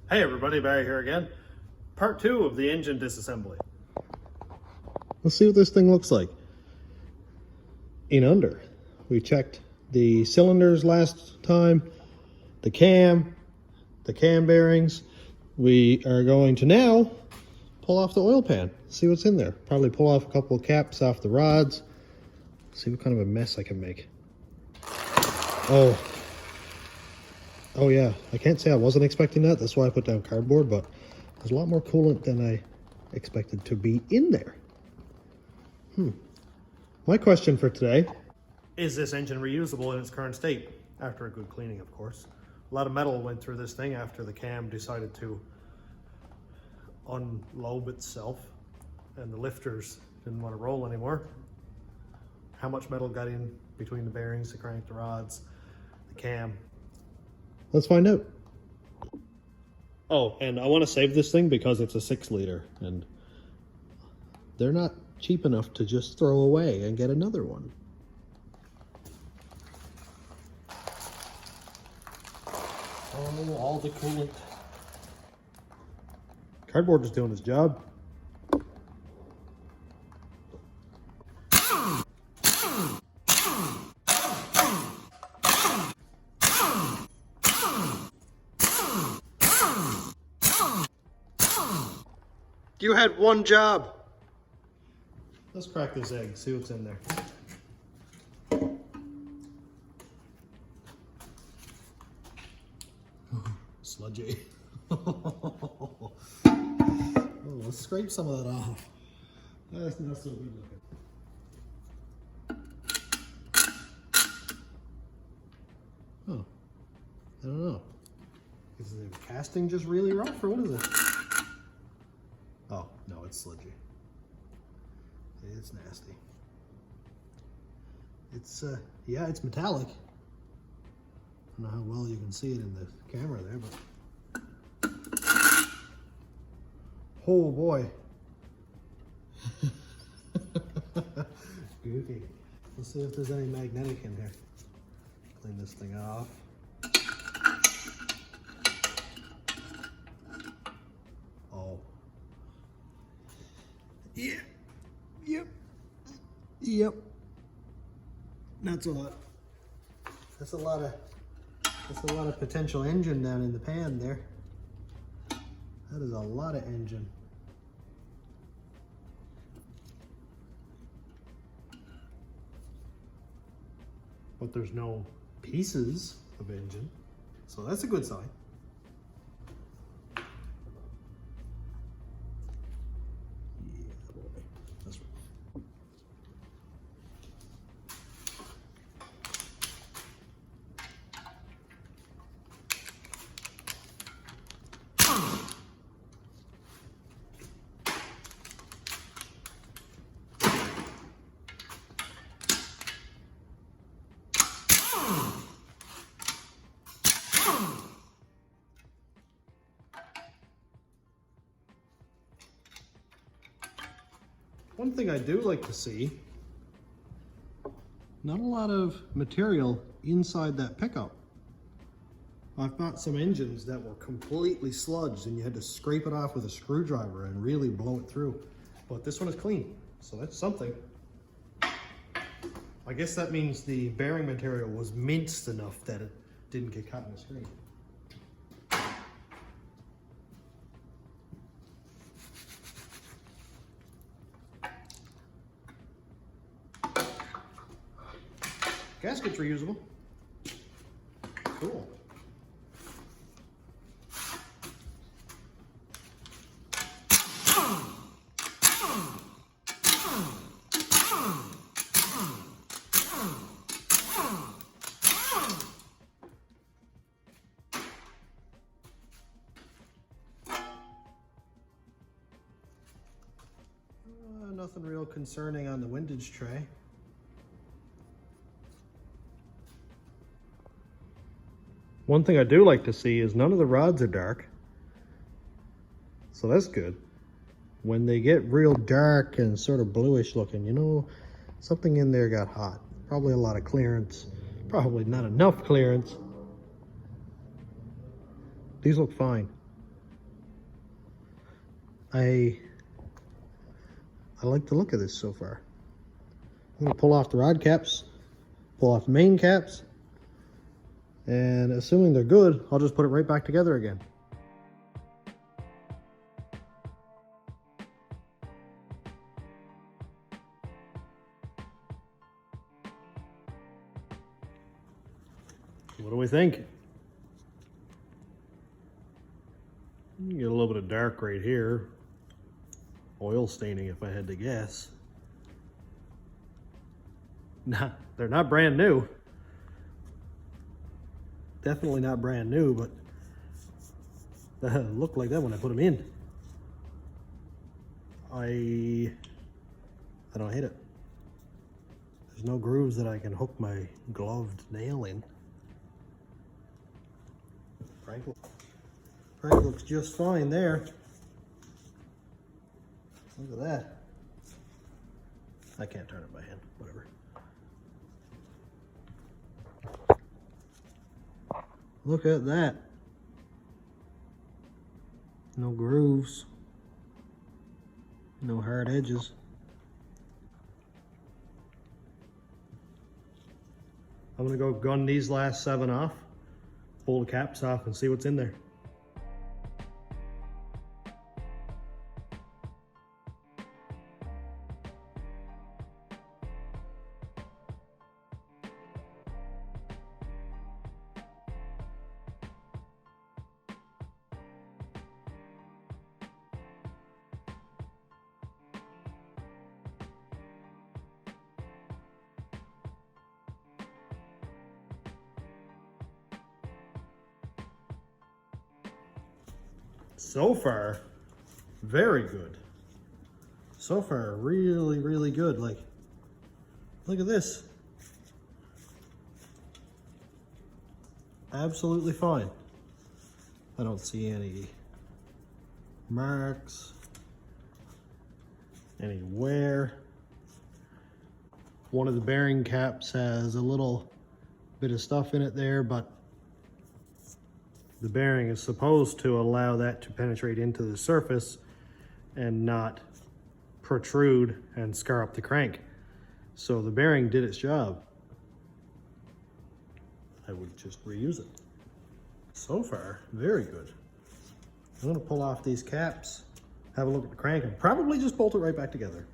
Hey everybody, Barry here again. Part 2 of the engine disassembly. Let's see what this thing looks like in under. We checked the cylinders last time, the cam bearings. We are going to now pull off the oil pan, see what's in there. Probably pull off a couple of caps off the rods, see what kind of a mess I can make. Oh yeah, I can't say I wasn't expecting that. That's why I put down cardboard, but there's a lot more coolant than I expected to be in there. My question for today: is this engine reusable in its current state? After a good cleaning, of course. A lot of metal went through this thing after the cam decided to unlobe itself and the lifters didn't want to roll anymore. How much metal got in between the bearings, the crank, the rods, the cam? Let's find out. Oh, and I want to save this thing because it's a 6 liter and they're not cheap enough to just throw away and get another one. Oh, all the coolant. Cardboard is doing its job. You had one job. Let's crack this egg, see what's in there. Sludgy. Oh, let's scrape some of that off. That's not so good looking. Oh, I don't know. Is the casting just really rough or what is it? Oh, no, it's sludgy. It's nasty. It's, yeah, it's metallic. I don't know how well you can see it in the camera there, but... Oh, boy. Goofy. Let's see if there's any magnetic in here. Clean this thing off. Oh. Yeah. Yep. That's a lot. That's a lot of potential engine down in the pan there. That is a lot of engine. But there's no pieces of engine, so that's a good sign. One thing I do like to see, not a lot of material inside that pickup. I've bought some engines that were completely sludged and you had to scrape it off with a screwdriver and really blow it through. But this one is clean, so that's something. I guess that means the bearing material was minced enough that it didn't get caught in the screen. Gasket's reusable. Cool. Nothing real concerning on the windage tray. One thing I do like to see is none of the rods are dark. So that's good. When they get real dark and sort of bluish looking, you know, something in there got hot. Probably a lot of clearance. Probably not enough clearance. These look fine. I like the look of this so far. I'm gonna pull off the rod caps, pull off the main caps, and assuming they're good, I'll just put it right back together again. What do we think? You get a little bit of dark right here. Oil staining if I had to guess. Nah, they're not brand new. Definitely not brand new, but they looked like that when I put them in. I don't hate it. There's no grooves that I can hook my gloved nail in. Crank looks just fine there. Look at that. I can't turn it by hand, whatever. Look at that. No grooves. No hard edges. I'm gonna go gun these last 7 off, pull the caps off and see what's in there. So far, very good. So far, really, really good. Like, look at this. Absolutely fine. I don't see any marks, any wear. One of the bearing caps has a little bit of stuff in it there, but the bearing is supposed to allow that to penetrate into the surface and not protrude and scar up the crank. So the bearing did its job. I would just reuse it. So far, very good. I'm gonna pull off these caps, have a look at the crank, and probably just bolt it right back together.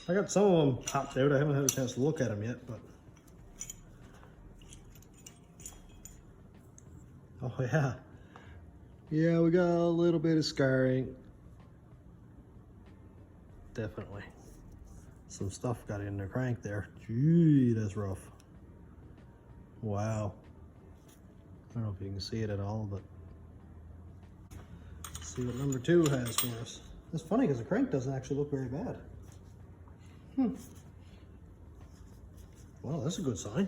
I got some of them popped out. I haven't had a chance to look at them yet, but. Oh yeah. Yeah, we got a little bit of scarring. Definitely. Some stuff got in the crank there. Gee, that's rough. Wow. I don't know if you can see it at all, but. Let's see what number 2 has for us. It's funny because the crank doesn't actually look very bad. Well, that's a good sign.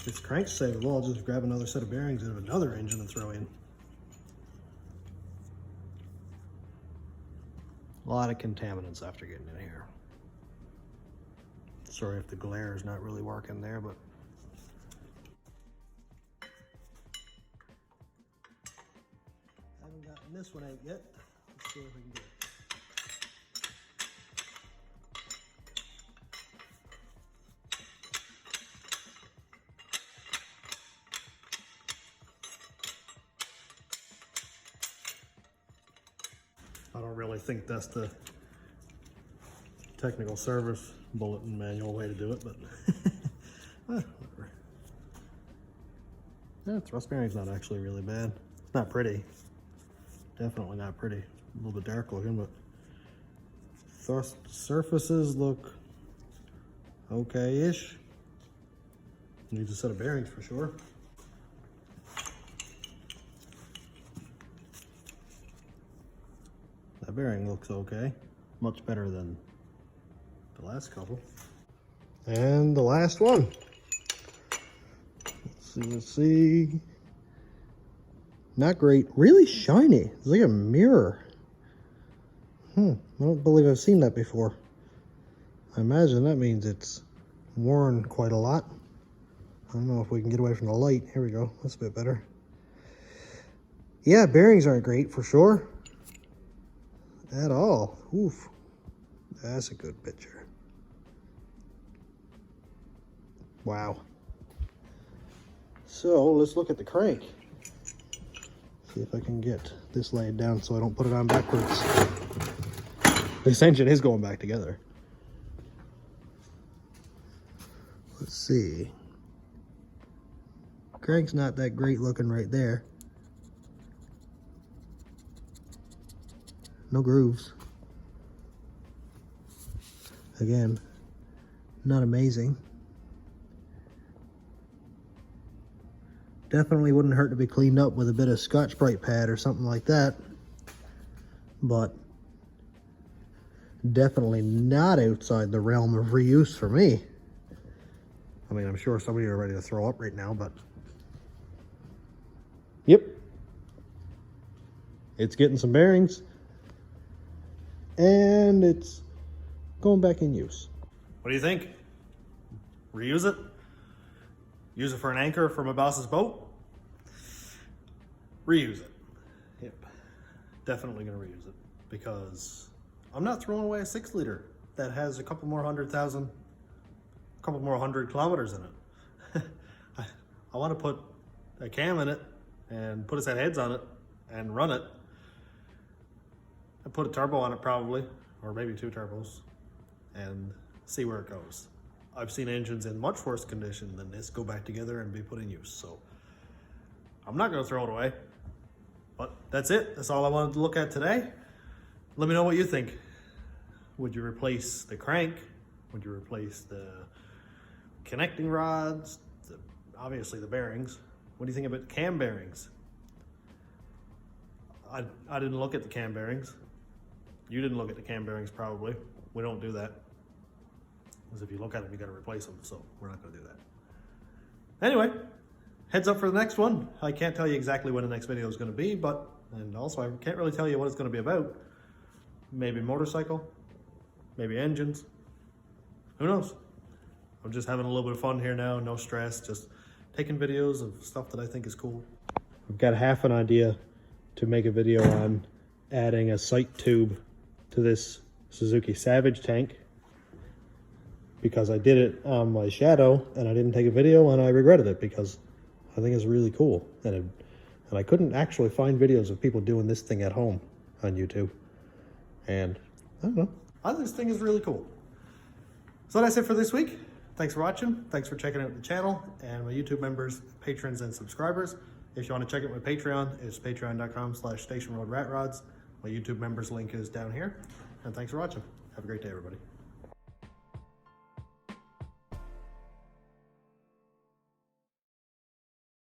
If the crank's savable, I'll just grab another set of bearings out of another engine and throw in. A lot of contaminants after getting in here. Sorry if the glare is not really working there, but haven't gotten this one out yet. Let's see if we can get it. I don't really think that's the technical service bulletin manual way to do it, but whatever. Yeah, thrust bearing's not actually really bad. It's not pretty. Definitely not pretty. A little bit dark looking, but thrust surfaces look okay-ish. Needs a set of bearings for sure. That bearing looks okay. Much better than the last couple. And the last one. Let's Let's see. Not great. Really shiny. It's like a mirror. I don't believe I've seen that before. I imagine that means it's worn quite a lot. I don't know if we can get away from the light. Here we go. That's a bit better. Yeah, bearings aren't great for sure. At all. Oof. That's a good picture. Wow. So let's look at the crank. See if I can get this laid down so I don't put it on backwards. This engine is going back together. Let's see. Crank's not that great looking right there. No grooves. Again, not amazing. Definitely wouldn't hurt to be cleaned up with a bit of Scotch-Brite pad or something like that. But definitely not outside the realm of reuse for me. I mean, I'm sure some of you are ready to throw up right now, but yep. It's getting some bearings and it's going back in use. What do you think? Reuse it? Use it for an anchor for my boss's boat? Reuse it. Yep. Definitely gonna reuse it because I'm not throwing away a 6 liter that has a couple more 100,000, a couple more 100 kilometers in it. I want to put a cam in it and put a set of heads on it and run it. I put a turbo on it probably, or maybe 2 turbos, and see where it goes. I've seen engines in much worse condition than this go back together and be put in use. So I'm not gonna throw it away, but that's it. That's all I wanted to look at today. Let me know what you think. Would you replace the crank? Would you replace the connecting rods? Obviously the bearings. What do you think about the cam bearings? I didn't look at the cam bearings. You didn't look at the cam bearings probably. We don't do that. Because if you look at them, you got to replace them, so we're not going to do that. Anyway, heads up for the next one. I can't tell you exactly when the next video is going to be, and also I can't really tell you what it's going to be about. Maybe motorcycle, maybe engines, who knows? I'm just having a little bit of fun here now, no stress, just taking videos of stuff that I think is cool. I've got half an idea to make a video on adding a sight tube to this Suzuki Savage tank, because I did it on my Shadow and I didn't take a video and I regretted it because I think it's really cool. And I couldn't actually find videos of people doing this thing at home on YouTube. And I don't know, I think this thing is really cool. So that's it for this week. Thanks for watching. Thanks for checking out the channel and my YouTube members, patrons, and subscribers. If you want to check out my Patreon, it's patreon.com/stationroadratrods. My YouTube members link is down here. And thanks for watching. Have a great day, everybody.